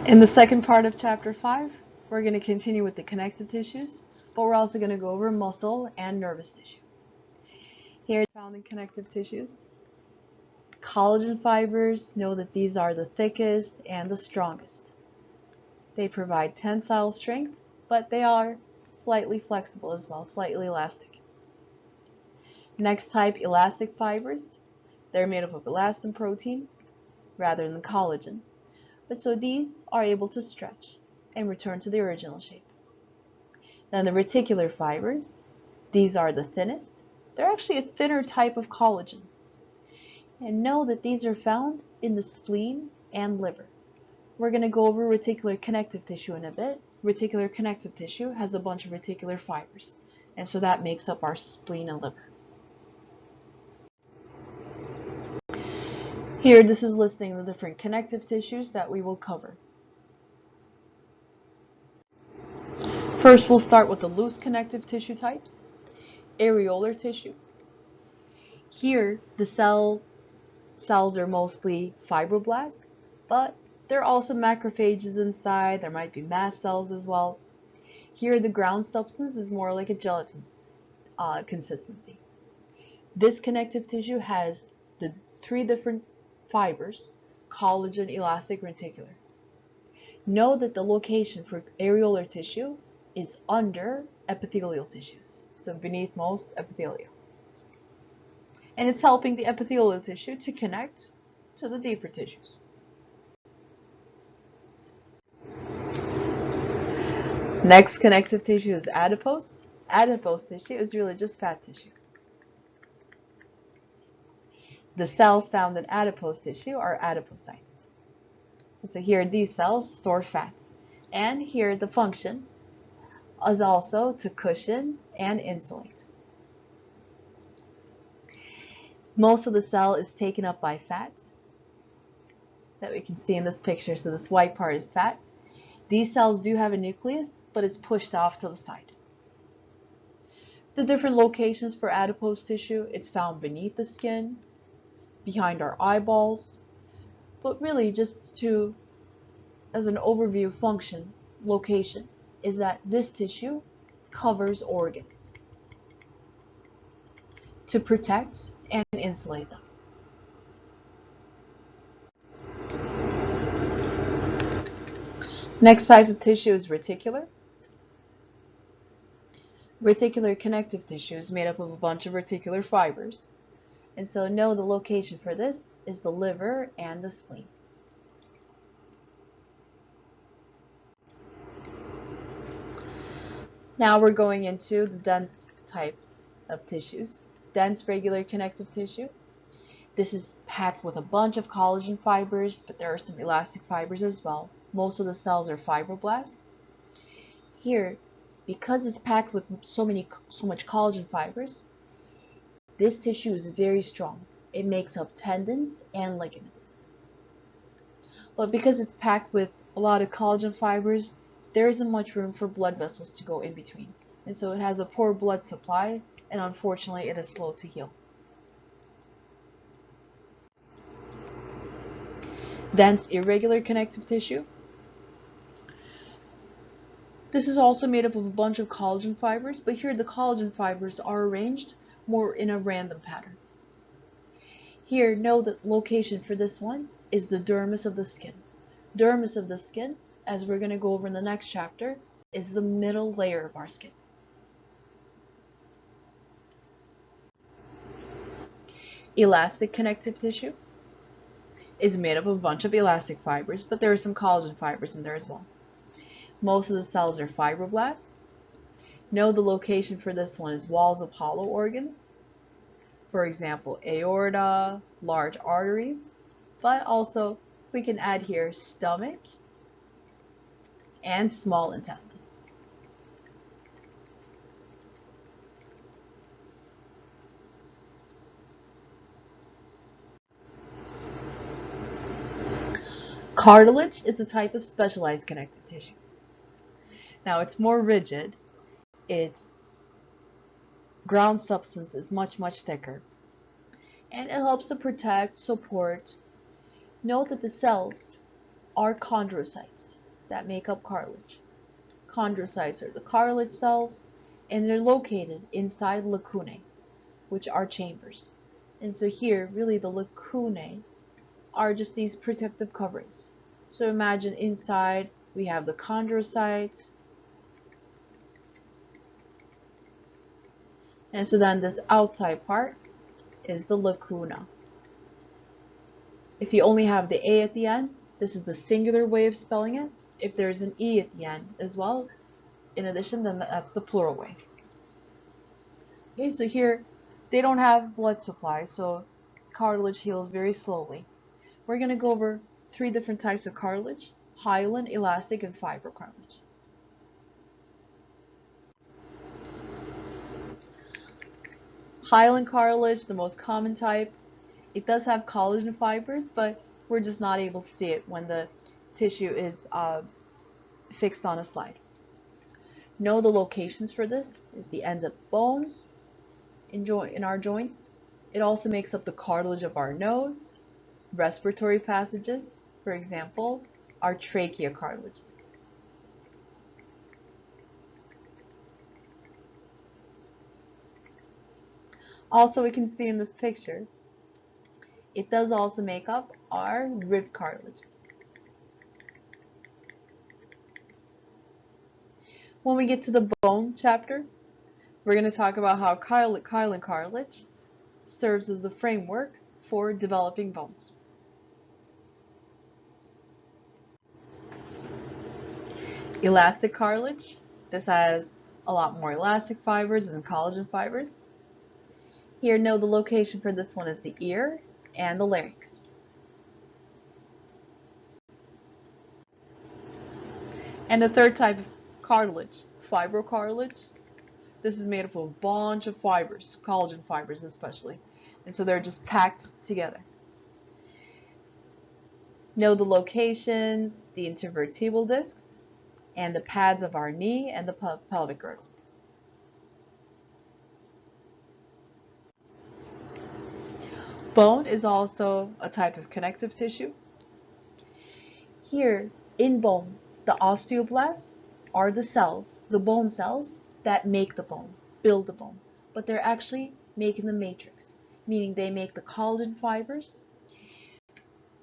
In the second part of Chapter 5, we're going to continue with the connective tissues, but we're also going to go over muscle and nervous tissue. Here, found in connective tissues, collagen fibers, know that these are the thickest and the strongest. They provide tensile strength, but they are slightly flexible as well, slightly elastic. Next type, elastic fibers. They're made up of elastin protein rather than collagen. But so these are able to stretch and return to the original shape. Then the reticular fibers, these are the thinnest. They're actually a thinner type of collagen. And know that these are found in the spleen and liver. We're going to go over reticular connective tissue in a bit. Reticular connective tissue has a bunch of reticular fibers, and so that makes up our spleen and liver. Here, this is listing the different connective tissues that we will cover. First, we'll start with the loose connective tissue types. Areolar tissue. Here, the cells are mostly fibroblasts, but there are also macrophages inside. There might be mast cells as well. Here, the ground substance is more like a gelatin consistency. This connective tissue has the three different fibers: collagen, elastic, reticular. Know that the location for areolar tissue is under epithelial tissues, so beneath most epithelium. And it's helping the epithelial tissue to connect to the deeper tissues. Next connective tissue is adipose. Adipose tissue is really just fat tissue. The cells found in adipose tissue are adipocytes. So here, these cells store fat. And here, the function is also to cushion and insulate. Most of the cell is taken up by fat that we can see in this picture. So this white part is fat. These cells do have a nucleus, but it's pushed off to the side. The different locations for adipose tissue, it's found beneath the skin, behind our eyeballs, but really just as an overview function, location, is that this tissue covers organs to protect and insulate them. Next type of tissue is reticular. Reticular connective tissue is made up of a bunch of reticular fibers. And so know the location for this is the liver and the spleen. Now we're going into the dense type of tissues. Dense regular connective tissue. This is packed with a bunch of collagen fibers, but there are some elastic fibers as well. Most of the cells are fibroblasts. Here, because it's packed with so much collagen fibers, this tissue is very strong. It makes up tendons and ligaments. But because it's packed with a lot of collagen fibers, there isn't much room for blood vessels to go in between. And so it has a poor blood supply, and unfortunately it is slow to heal. Dense irregular connective tissue. This is also made up of a bunch of collagen fibers, but here the collagen fibers are arranged more in a random pattern. Here, know that location for this one is the dermis of the skin. Dermis of the skin, as we're going to go over in the next chapter, is the middle layer of our skin. Elastic connective tissue is made up of a bunch of elastic fibers, but there are some collagen fibers in there as well. Most of the cells are fibroblasts. Know the location for this one is walls of hollow organs. For example, aorta, large arteries, but also we can add here stomach and small intestine. Cartilage is a type of specialized connective tissue. Now it's more rigid. Its ground substance is much thicker, and it helps to protect, support. Note that the cells are chondrocytes. that make up cartilage. Chondrocytes are the cartilage cells, and they're located inside lacunae, which are chambers. And so here, really the lacunae are just these protective coverings. So imagine inside we have the chondrocytes, and so then this outside part is the lacuna. If you only have the A at the end, this is the singular way of spelling it. If there's an E at the end as well, in addition, then that's the plural way. Okay, so here they don't have blood supply, so cartilage heals very slowly. We're going to go over 3 different types of cartilage: hyaline, elastic, and fibrocartilage. Hyaline cartilage, the most common type. It does have collagen fibers, but we're just not able to see it when the tissue is fixed on a slide. Know the locations for this is the ends of bones in our joints. It also makes up the cartilage of our nose, respiratory passages, for example, our trachea cartilages. Also, we can see in this picture, it does also make up our rib cartilages. When we get to the bone chapter, we're going to talk about how hyaline cartilage serves as the framework for developing bones. Elastic cartilage. This has a lot more elastic fibers and collagen fibers. Here, know the location for this one is the ear and the larynx. And the third type of cartilage, fibrocartilage. This is made up of a bunch of fibers, collagen fibers especially, and so they're just packed together. Know the locations, the intervertebral discs, and the pads of our knee and the pelvic girdle. Bone is also a type of connective tissue. Here in bone, the osteoblasts are the cells, the bone cells that make the bone, build the bone, but they're actually making the matrix, meaning they make the collagen fibers,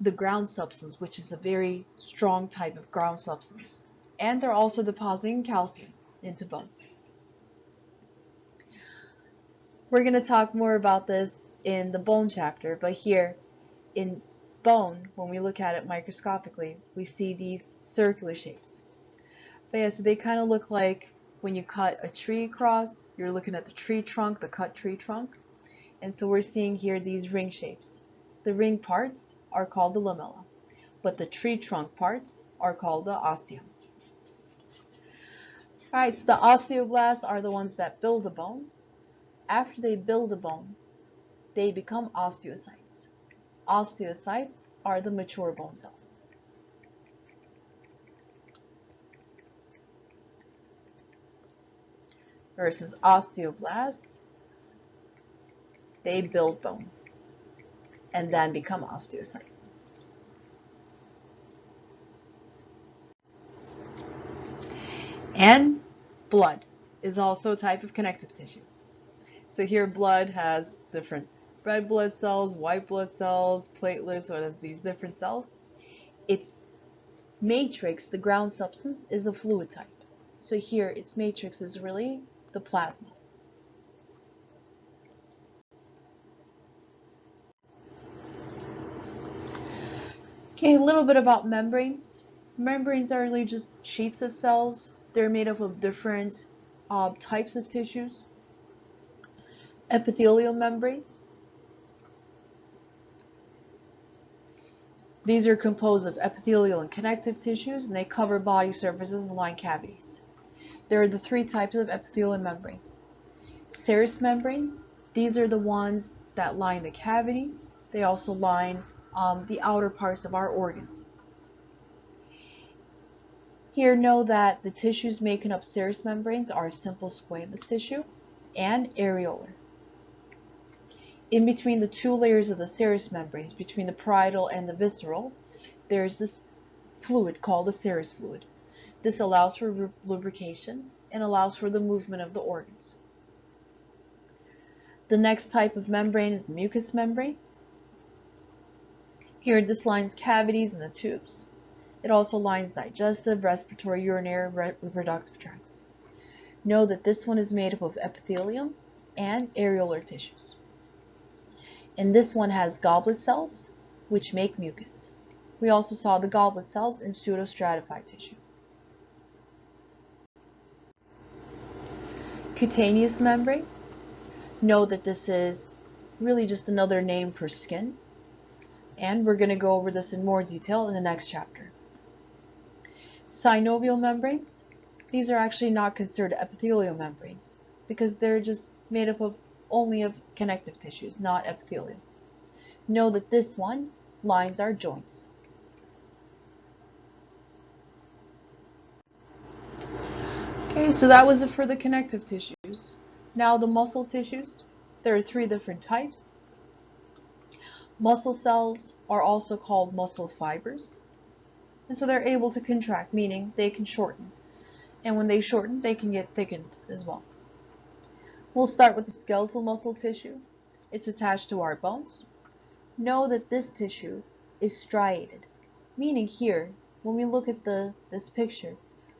the ground substance, which is a very strong type of ground substance, and they're also depositing calcium into bone. We're going to talk more about this in the bone chapter, but here in bone, when we look at it microscopically, we see these circular shapes. But yeah, so they kind of look like when you cut a tree across, you're looking at the tree trunk, the cut tree trunk. And so we're seeing here these ring shapes. The ring parts are called the lamella, but the tree trunk parts are called the osteons. All right, so the osteoblasts are the ones that build the bone. After they build the bone, they become osteocytes. Osteocytes are the mature bone cells. Versus osteoblasts, they build bone and then become osteocytes. And blood is also a type of connective tissue. So here blood has different red blood cells, white blood cells, platelets, so it has these different cells. Its matrix, the ground substance, is a fluid type. So here its matrix is really the plasma. Okay, a little bit about membranes. Membranes are really just sheets of cells. They're made up of different types of tissues. Epithelial membranes. These are composed of epithelial and connective tissues, and they cover body surfaces and line cavities. There are the 3 types of epithelial membranes. Serous membranes, these are the ones that line the cavities. They also line the outer parts of our organs. Here, know that the tissues making up serous membranes are simple squamous tissue and areolar. In between the 2 layers of the serous membranes, between the parietal and the visceral, there's this fluid called the serous fluid. This allows for lubrication and allows for the movement of the organs. The next type of membrane is the mucous membrane. Here this lines cavities in the tubes. It also lines digestive, respiratory, urinary, reproductive tracts. Know that this one is made up of epithelium and areolar tissues. And this one has goblet cells, which make mucus. We also saw the goblet cells in pseudostratified tissue. Cutaneous membrane. Know that this is really just another name for skin. And we're going to go over this in more detail in the next chapter. Synovial membranes. These are actually not considered epithelial membranes because they're just made up of only of connective tissues, not epithelial. Know that this one lines our joints. Okay, so that was it for the connective tissues. Now the muscle tissues. There are 3 different types. Muscle cells are also called muscle fibers. And so they're able to contract, meaning they can shorten. And when they shorten, they can get thickened as well. We'll start with the skeletal muscle tissue. It's attached to our bones. Know that this tissue is striated, meaning here, when we look at this picture,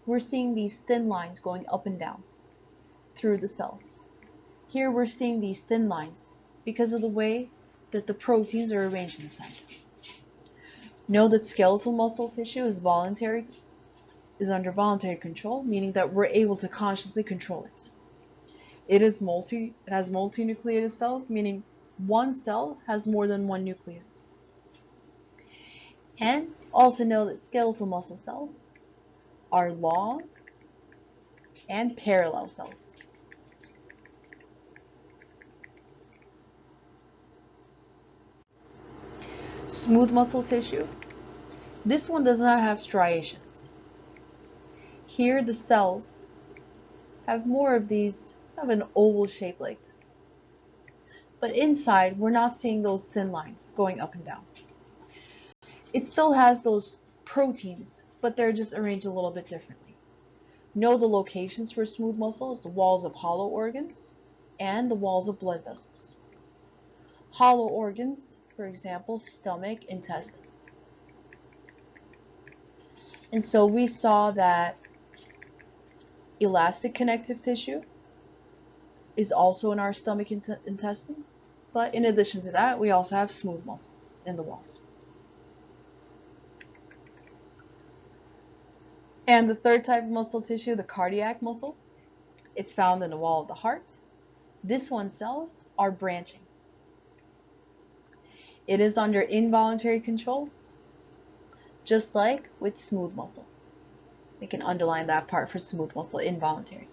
we're seeing these thin lines going up and down through the cells. Here we're seeing these thin lines because of the way that the proteins are arranged inside. Know that skeletal muscle tissue is under voluntary control, meaning that we're able to consciously control it. It has multinucleated cells, meaning one cell has more than one nucleus. And also know that skeletal muscle cells are long and parallel cells. Smooth muscle tissue. This one does not have striations. Here the cells have more of these, have an oval shape like this. But inside, we're not seeing those thin lines going up and down. It still has those proteins, but they're just arranged a little bit differently. Know the locations for smooth muscles, the walls of hollow organs, and the walls of blood vessels. Hollow organs, for example, stomach, intestine. And so we saw that elastic connective tissue is also in our stomach intestine, but in addition to that, we also have smooth muscle in the walls. And the third type of muscle tissue, the cardiac muscle, it's found in the wall of the heart. This one's cells are branching. It is under involuntary control, just like with smooth muscle. We can underline that part for smooth muscle, involuntary.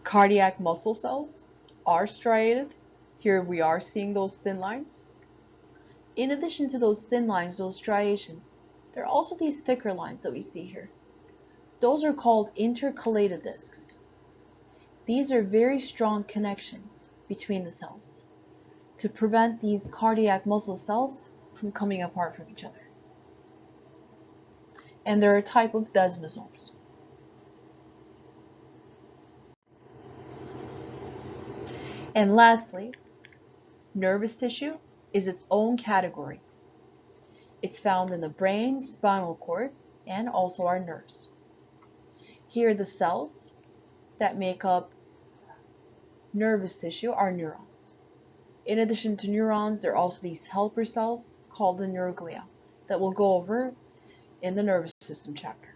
Cardiac muscle cells are striated. Here we are seeing those thin lines. In addition to those thin lines, those striations, there are also these thicker lines that we see here. Those are called intercalated discs. These are very strong connections between the cells to prevent these cardiac muscle cells from coming apart from each other. And they're a type of desmosomes. And lastly, nervous tissue is its own category. It's found in the brain, spinal cord, and also our nerves. Here the cells that make up nervous tissue are neurons. In addition to neurons, there are also these helper cells called the neuroglia that we'll go over in the nervous system chapter.